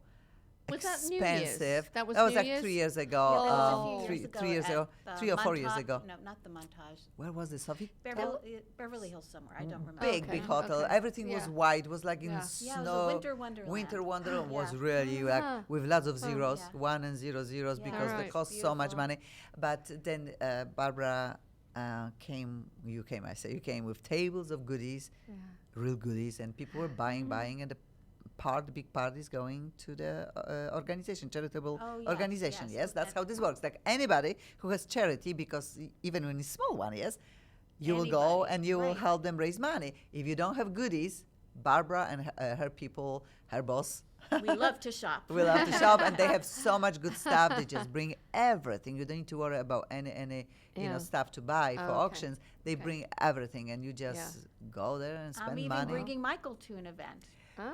Was that New Year's?
expensive.
That was
was
New
like
Year's?
3 years ago.
That was a
Oh.
few years ago
3 years
at
ago,
the
3 or 4 years
Montauk-
ago.
No, not the Montage.
Where was it, Sophie?
Beverly Hills somewhere. I don't remember.
Big,
Okay,
big hotel.
okay.
Everything was
Yeah.
white. It was like in
Yeah.
snow.
Yeah, it was a winter wonderland.
Winter Wonderland was
Yeah.
really
Ah.
like with lots of zeros,
yeah.
1 and 0 zeros,
Yeah.
because they
Right.
cost so much
Beautiful.
money. But then Barbara you came with tables of goodies, real goodies, and people were buying, and the big parties going to the organization, charitable
Oh, yes,
organization.
yes.
Yes, that's
That-
how this works. Like anybody who has charity, because even when it's small one, yes, you will go
Anybody,
and you will
right.
help them raise money. If you don't have goodies, Barbara and her people, her boss,
We love to shop.
will have to shop, and they have so much good stuff. They just bring everything. You don't need to worry about any
Yeah.
stuff to buy for
Oh, okay.
auctions. They
Okay.
bring everything, and you just go there and spend
I'm even
money.
bringing Michael to an event.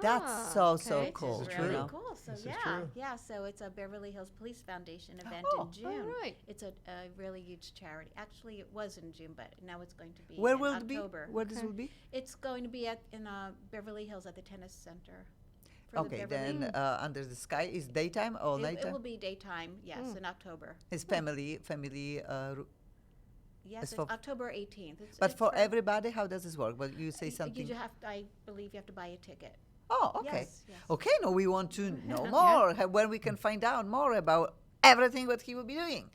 That's so
okay.
cool.
Which is
you
really
know?
cool. So
This is
yeah,
true.
yeah. So it's a Beverly Hills Police Foundation event
Oh,
in June.
right.
It's a really huge charity. Actually, it was in June, but now it's going to be
Where
in
will it be?
October.
Where this
Okay.
will be?
It's going to be in Beverly Hills at the tennis center. for the
Okay,
Beverly
then Under the Sky is daytime or
It
nighttime?
will be daytime, yes, in October.
It's family.
Yes,
It's
it's
for-
October 18th.
But
it's
for everybody, how does this work? But you say something.
You have to, I believe you have to buy a ticket.
Oh, okay.
Yes, yes.
Okay, no, we want to know more. Where we can find out more about everything what he will be doing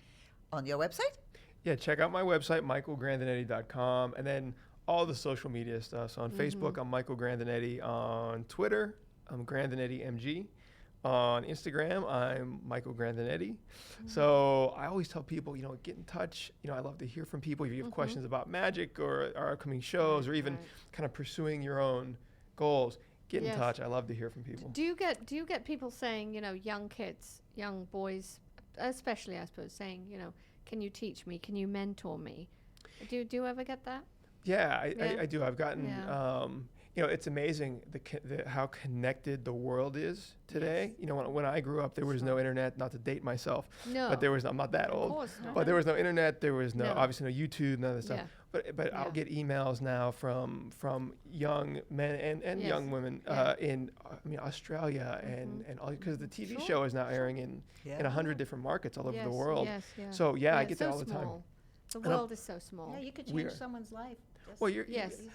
on your website.
Yeah, check out my website, michaelgrandinetti.com, and then all the social media stuff. So on Facebook, I'm Michael Grandinetti. On Twitter, I'm Grandinetti MG. On Instagram, I'm Michael Grandinetti. So I always tell people, get in touch. I love to hear from people. If you have questions about magic or our upcoming shows, or even
right.
kind of pursuing your own goals, get in
Yes.
touch. I love to hear from people.
Do you get people saying, young kids, young boys, especially I suppose, saying, can you teach me? Can you mentor me? Do you ever get that?
Yeah,
Yeah.
I do. I've gotten,
Yeah.
it's amazing how connected the world is today. When I grew up, there was no internet, not to date myself,
No.
but I'm not that
Of
old,
course not.
but there was no internet, there was
No.
obviously no YouTube, none of that stuff.
Yeah.
But I'll
Yeah.
get emails now from young men and
Yes.
young women
Yeah.
in Australia and all, because the TV
Sure,
show is now airing in
Yeah.
100 different markets all over the
Yes,
world.
yes, yeah.
So I
Yeah,
get
it's
that
so
all the time.
small. The
And I'm-
world is so small.
Yeah, you could
We
change
are-
someone's life. just
Well,
Yes.
easily.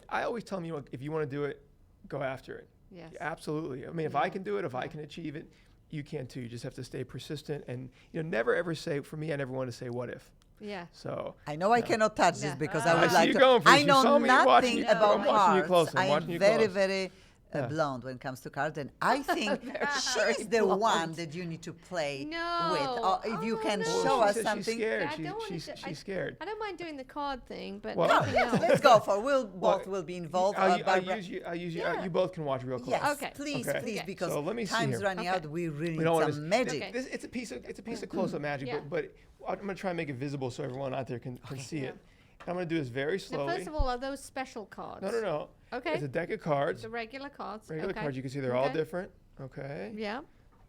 I always tell them, if you want to do it, go after it.
Yes.
Absolutely. I mean, if I
Yeah.
can do it, if I
Yeah.
can achieve it, you can too. You just have to stay persistent and never ever say. For me, I never want to say what if.
Yeah.
So
I know I cannot touch
Yeah.
this because
I
I would
see
like
you
to.
going for
I
this. You
know
saw me watching
nothing
you.
about
I'm watching you
hearts.
close. I'm
I
watching
am
you
very,
close.
very blonde when it comes to cards, and I think she's the one that you need to play with. Or if you can
no.
show
She
us
said
something.
She's scared.
I don't wanna
She's,
do-
she's scared.
I don't mind doing the card thing, but
Well-
nothing else.
Let's go for. We'll both will be involved.
I'll
Barbara-
use you. You both can watch real close.
Yes,
Okay.
please,
Okay.
please,
Okay.
because
So let me see
time's
here.
running
Okay.
out. We really
We
need
don't want
some
to.
magic.
Okay.
It's a piece of close-up magic,
Yeah.
but I'm gonna try and make it visible so everyone out there can see it. And I'm gonna do this very
Now,
slowly.
first of all, are those special cards?
No.
Okay.
It's a deck of cards.
The regular cards.
Regular
okay.
cards. You can see they're all
Okay.
different. Okay.
Yeah.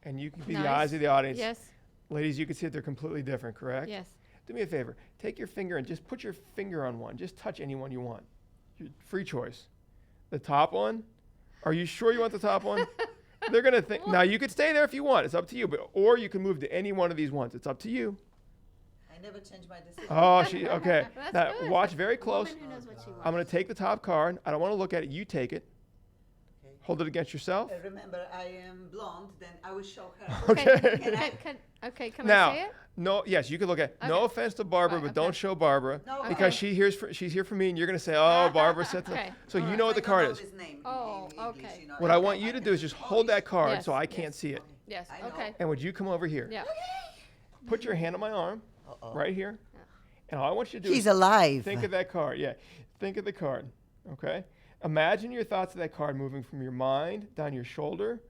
And you can be the
Nice.
eyes of the audience.
Yes.
Ladies, you can see that they're completely different, correct?
Yes.
Do me a favor. Take your finger and just put your finger on one. Just touch any one you want. Free choice. The top one? Are you sure you want the top one? They're going to think. Now, you could stay there if you want. It's up to you. Or you can move to any one of these ones. It's up to you.
I never change my decision.
Oh, okay.
That's
Now,
good.
watch very close.
Woman who knows what she wants.
I'm going to take the top card. I don't want to look at it. You take it.
Okay.
Hold it against yourself.
Remember, I am blonde. Then I will show her.
Okay.
Can I-
Can
Now,
I say it?
no, yes, you can look at. No
Okay.
offense to Barbara,
Right,
but
okay.
don't show Barbara
No,
because
okay.
she's here for me, and you're gonna say, "Oh, Barbara said that."
Okay,
So you
alright.
know what the card is.
Oh, okay.
What I want you to do is just hold that card
Yes,
so I can't see it.
Yes.
I know.
Okay.
And would you come over here?
Yeah.
Put your hand on my arm, right here, and all I want you to do
He's
is
alive.
think of that card. Yeah, think of the card. Okay. Imagine your thoughts of that card moving from your mind down your shoulder,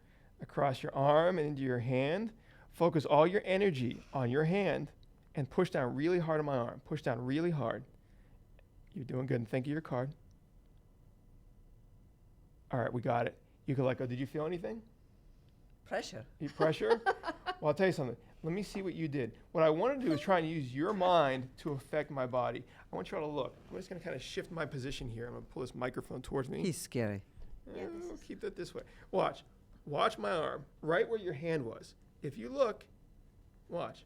across your arm, and into your hand. Focus all your energy on your hand and push down really hard on my arm. Push down really hard. You're doing good. And think of your card. All right, we got it. You can let go. Did you feel anything?
Pressure.
Pressure? Well, I'll tell you something. Let me see what you did. What I want to do is try and use your mind to affect my body. I want you all to look. I'm just going to kind of shift my position here. I'm going to pull this microphone towards me.
He's scary.
Keep that this way. Watch. Watch my arm, right where your hand was. If you look, watch.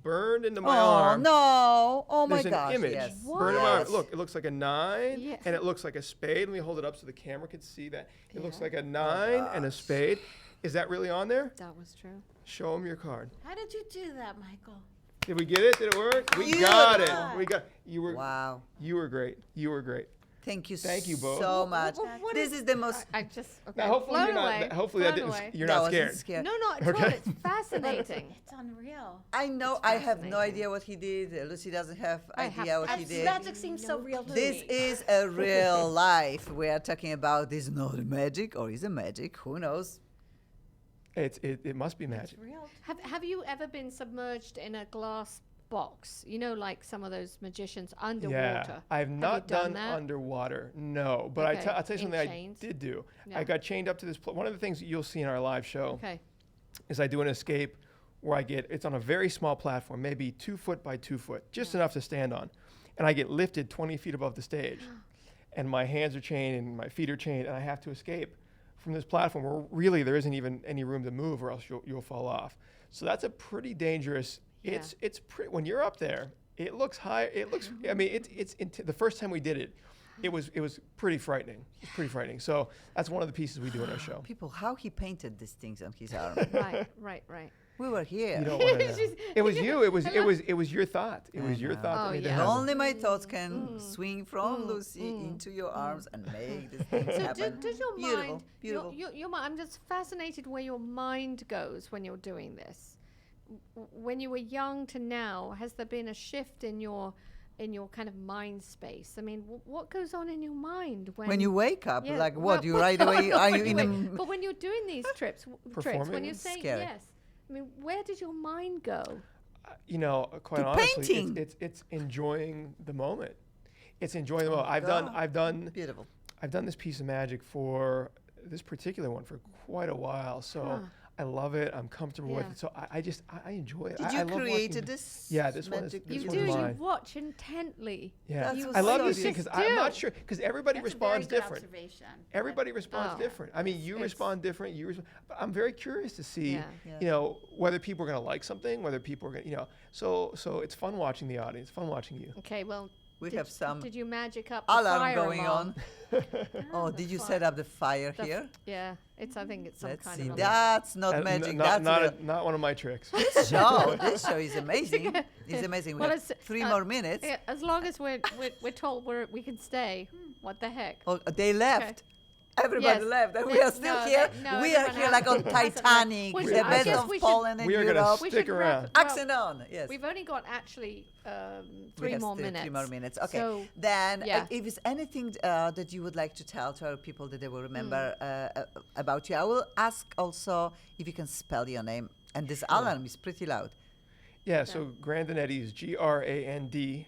Burned into my arm.
No! Oh my
There's
gosh!
an image.
Yes.
Burned in my arm.
Yes.
Look, it looks like a 9,
Yeah.
and it looks like a spade. Let me hold it up so the camera can see that. It looks
Yeah.
like a 9 and a spade. Is that really on there?
That was true.
Show them your card.
How did you do that, Michael?
Did we get it? Did it work? We got it.
Beautiful.
We got. You were.
Wow!
You were great. You were great.
Thank you.
Thank you both.
so much.
What
This is the most.
I just okay.
Now, hopefully
blown
you're not.
away.
Hopefully that
blown
didn't.
away.
You're
that
not
wasn't
scared.
scared.
No, not at all.
Okay.
It's fascinating.
It's unreal.
I know.
It's
I have no
fascinating.
idea what he did. Lucy doesn't have
I have
idea what he
That's,
did.
magic seems so real to
This
me.
is a real life. We are talking about this not magic or is it magic? Who knows?
It must be magic.
real.
Have you ever been submerged in a glass box? You know, like some of those magicians underwater.
Yeah, I've
Have you
not
done
done
that?
underwater. No, but
Okay,
I'll tell you
in
something
chains?
I did do.
Yeah.
I got chained up to this. One of the things that you'll see in our live show
Okay.
is I do an escape where it's on a very small platform, maybe 2 foot by 2 foot, just enough to stand on, and I get lifted 20 feet above the stage, and my hands are chained and my feet are chained, and I have to escape from this platform where really there isn't even any room to move, or else you'll fall off. So that's a pretty dangerous.
Yeah.
It's pretty when you're up there. It looks high. It looks. I mean, the first time we did it, it was pretty frightening. It's pretty frightening. So that's one of the pieces we do in our show.
People, how he painted these things on his arm.
Right.
We were here.
You don't want to know.
She's-
It was you. It was your thought. It was your thought that
Oh,
made
yeah.
it happen.
Only my thoughts can swing from Lucy into your arms and make this thing
So
happen.
does your
Beautiful,
mind,
beautiful.
your mind, I'm just fascinated where your mind goes when you're doing this. When you were young to now, has there been a shift in your kind of mind space? I mean, what goes on in your mind
When you wake up,
Yeah,
like
well,
what? You right away? Are you in a?
But when you're doing these trips, when
Performing?
you're saying
Scary.
yes, I mean, where does your mind go?
You know, quite
To
honestly,
painting.
it's enjoying the moment. It's enjoying the moment.
God.
I've done
Beautiful.
this piece of magic for this particular one for quite a while. So
Huh.
I love it. I'm comfortable with
Yeah.
it. So I enjoy it.
Did
I
you
love
create
watching-
this?
Yeah, this one is-
magic?
this
You
one's
do.
mine.
You watch intently.
Yeah,
That's
I love
so
these things because I'm not
do.
sure because everybody
That's
responds
a very good
different.
observation.
Everybody responds
Oh.
different. I mean, you
It's-
respond different. But I'm very curious to see,
Yeah.
Yeah.
you know, whether people are going to like something, whether people are going to, you know. So it's fun watching the audience, fun watching you.
Okay, well,
We
did
have some
Did you magic up the
alarm
fire
going
alarm?
on. Oh, did you set up the fire
The f-
here?
Yeah, I think it's some
Let's
kind
see.
of.
That's not
Uh,
magic.
not,
That's real.
not one of my tricks.
This show is amazing. It's amazing. We
Well,
have
it's,
3
uh,
more minutes.
As long as we're told we can stay. What the heck?
Oh, they left. Everybody
Yes.
left, and we are still
No,
here.
no,
we are
everyone
here like on
hasn't left.
Titanic,
Which
the
I
best
guess
of
we should-
Poland and
We are gonna
Europe.
We
stick
should
around.
wrap- well,
Accent on, yes.
We've only got actually
We
three
have
more
still
minutes.
3 more minutes. Okay.
So,
Then,
yeah.
if there's anything that you would like to tell to our people that they will remember
Hmm.
about you, I will ask also if you can spell your name. And this alarm is pretty loud.
Yeah, so Grandinetti is Grandinetti,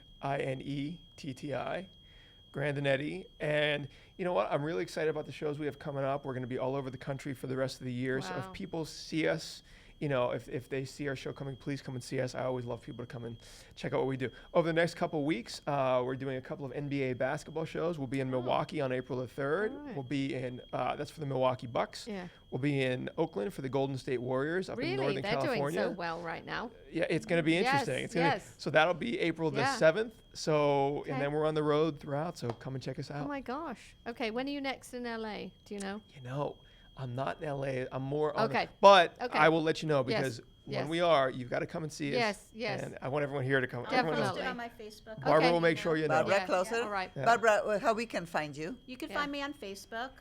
Grandinetti. And you know what? I'm really excited about the shows we have coming up. We're going to be all over the country for the rest of the year. So
Wow.
if people see us, you know, if they see our show coming, please come and see us. I always love people to come and check out what we do. Over the next couple of weeks, we're doing a couple of NBA basketball shows. We'll be in Milwaukee on April the 3rd.
All right.
We'll be in, that's for the Milwaukee Bucks.
Yeah.
We'll be in Oakland for the Golden State Warriors up in
Really,
Northern
they're
California.
doing so well right now.
Yeah, it's going to be
Yes,
interesting. It's gonna
yes.
so that'll be April the
Yeah.
7th. So,
Okay.
and then we're on the road throughout. So come and check us out.
Oh my gosh. Okay, when are you next in LA? Do you know?
You know, I'm not in LA. I'm more on
Okay.
but
Okay.
I will let you know
Yes,
because when
yes.
we are, you've got to come and see us.
Yes, yes.
And I want everyone here to come.
I'll
Everyone
post
else.
it
Definitely.
on my Facebook.
Barbara
Okay.
will make sure you know.
Barbara,
Yeah.
closer.
All right.
Yeah.
Barbara, how we can find you?
You can
Yeah.
find me on Facebook,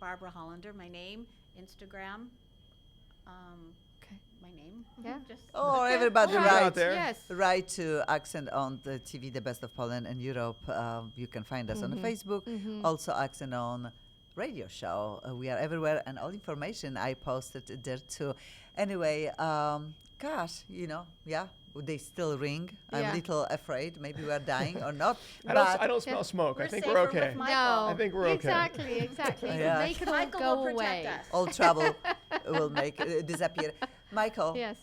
Barbara Hollander, my name, Instagram,
Okay.
my name.
Yeah.
Just
Oh, everybody
All right.
right.
Out there.
Yes.
Right to Accent on the TV, the best of Poland and Europe. You can find us on the Facebook. Also, Accent on radio show. We are everywhere, and all information I posted there too. Anyway, gosh, you know, yeah, they still ring. I'm
Yeah.
a little afraid. Maybe we are dying or not.
I don't smell
Yeah.
smoke. I
We're
think
safer
we're
with
okay.
Michael.
No.
I think we're okay.
Exactly.
Yeah.
Make it all
Michael
go
will protect
away.
us.
All trouble will make disappear. Michael.
Yes.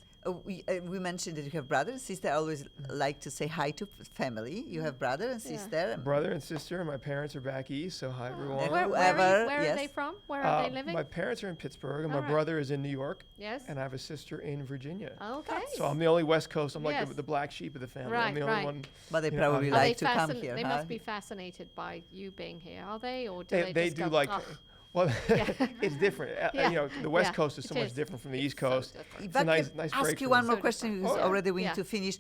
We mentioned that you have brother and sister. I always like to say hi to family. You have brother and
Yeah.
sister.
Brother and sister, and my parents are back east. So hi everyone.
And
Where
whoever,
are
yes.
they from? Where are they living?
My parents are in Pittsburgh, and
All
my
right.
brother is in New York,
Yes.
and I have a sister in Virginia.
Okay.
So I'm the only West Coast. I'm like
Yes.
the black sheep of the family.
Right,
I'm the only
right.
one.
But they
you know,
probably
out here.
like to come here.
They
huh?
must be fascinated by you being here, are they? Or do
They
just
do
go,
like.
"Ugh."
Well,
Yeah.
it's different.
Yeah.
You know, the West
Yeah,
Coast is so
it
much
is.
different from the
It's
East
so
Coast.
different.
If
It's
I
a nice,
can
nice
ask
break
you
for
one
me.
more
So
question
different.
because
Oh, yeah.
already we
Yeah.
need to finish.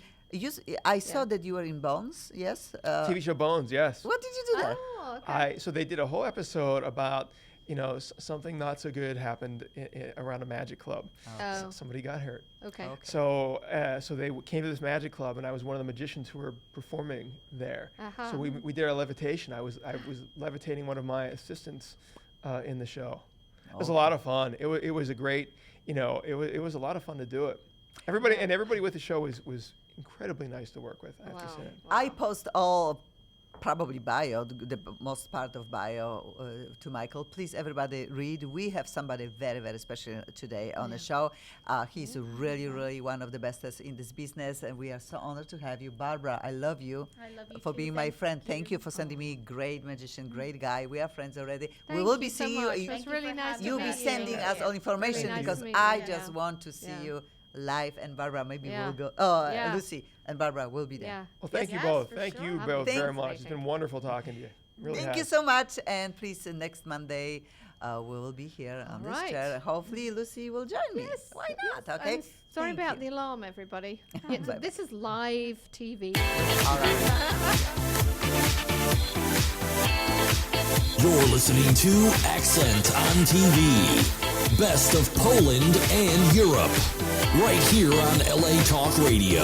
I saw that you were in Bones, yes?
TV show Bones, yes.
What did you do there?
Oh, okay.
So they did a whole episode about, you know, something not so good happened around a magic club.
Oh.
Somebody got hurt.
Okay.
So they came to this magic club, and I was one of the magicians who were performing there.
Uh-huh.
So we did our levitation. I was levitating one of my assistants in the show. It was a lot of fun. It was a great, you know, it was a lot of fun to do it. Everybody with the show was incredibly nice to work with. I have to
Wow.
say.
I post all probably bio, the most part of bio to Michael. Please, everybody read. We have somebody very, very special today on the show. He's really, really one of the bestest in this business, and we are so honored to have you. Barbara, I love you,
I love you
for
too.
being my
Thank
friend. Thank
you.
you for sending me great magician, great guy. We are friends already. we
Thank
will
you
be
so
seeing
much.
you.
It was
Thank you
really
for
nice
having
to
You'll
me.
be
meet
sending
you.
us all information
nice to
because
meet you,
I
yeah.
just want to see
Yeah.
you live. And Barbara, maybe
Yeah.
we'll go. Oh,
Yeah.
Lucy and Barbara will be there.
Yeah.
Well, thank you
Yes,
both.
for
Thank
sure.
you
Thank
both very
you.
much. It's been wonderful talking to you. Really
Thank you
has.
so much. And please, next Monday, we will be here on
All
this
right.
chair. Hopefully, Lucy will join me.
Yes.
Why not? Okay.
And sorry
Thank
about
you.
the alarm, everybody.
Bye-bye.
This is live TV.
All right.
You're listening to Accent on TV. Best of Poland and Europe. Right here on LA Talk Radio.